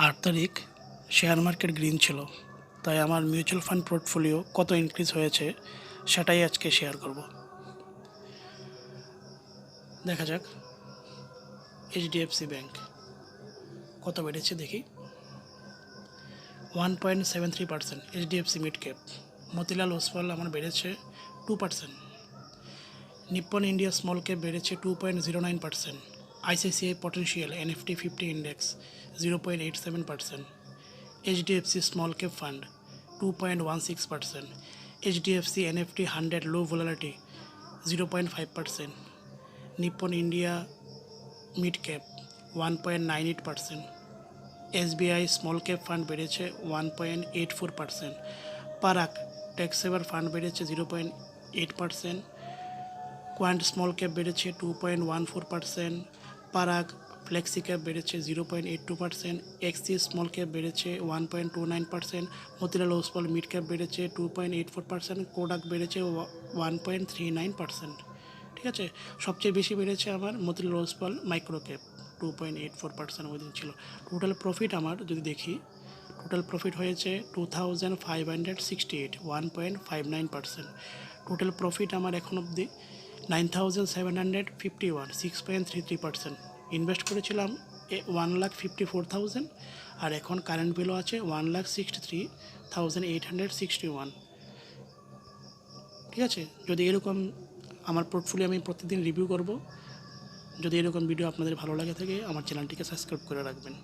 8 তারিখ share market green ছিল, তাই আমার মিউচুয়াল ফান্ড পোর্টফোলিও কত ইনক্রিজ হয়েছে সেটাই আজকে শেয়ার করব। দেখা যাক এইচডিএফসি ব্যাংক কত বেড়েছে দেখি। 1.73%। HDFC mid cap. Motilal Oswal আমার বেড়েছে 2%। নিপ্পন ইন্ডিয়া স্মল ক্যাপ বেড়েছে 2.09%। ICICI potential Nifty 50 index 0.87%। HDFC small cap fund 2.16%। HDFC Nifty 100 low volatility 0.5%। Nippon India mid cap 1.98%। SBI small cap fund বেড়েছে 1.84%। পারাক ট্যাক্স সেভার ফান্ড বেড়েছে 0.8%। Quant small cap বেড়েছে 2.14%। Parag flexi cap বেড়েছে 0.82%। Axis small cap বেড়েছে 1.29%। Motilal Oswal mid cap বেড়েছে 2.84%। Kodak বেড়েছে 1.39%। ঠিক আছে, সবচেয়ে বেশি বেড়েছে আমার মতিলাল ওসওয়াল মাইক্রো ক্যাপ 2.84% ওইদিন ছিল। টোটাল প্রফিট আমার যদি দেখি, টোটাল প্রফিট হয়েছে 2568, 1.59%। টোটাল প্রফিট আমার এখন অবধি 9751, 6.33%। ইনভেস্ট করেছিলাম 1,54,000 আর এখন কারেন্ট ভ্যালু আছে 1,63,861। ঠিক আছে, যদি এরকম আমার পোর্টফোলিও আমি প্রতিদিন রিভিউ করব। যদি এরকম ভিডিও আপনাদের ভালো লাগে থাকে আমার চ্যানেলটিকে সাবস্ক্রাইব করে রাখবেন।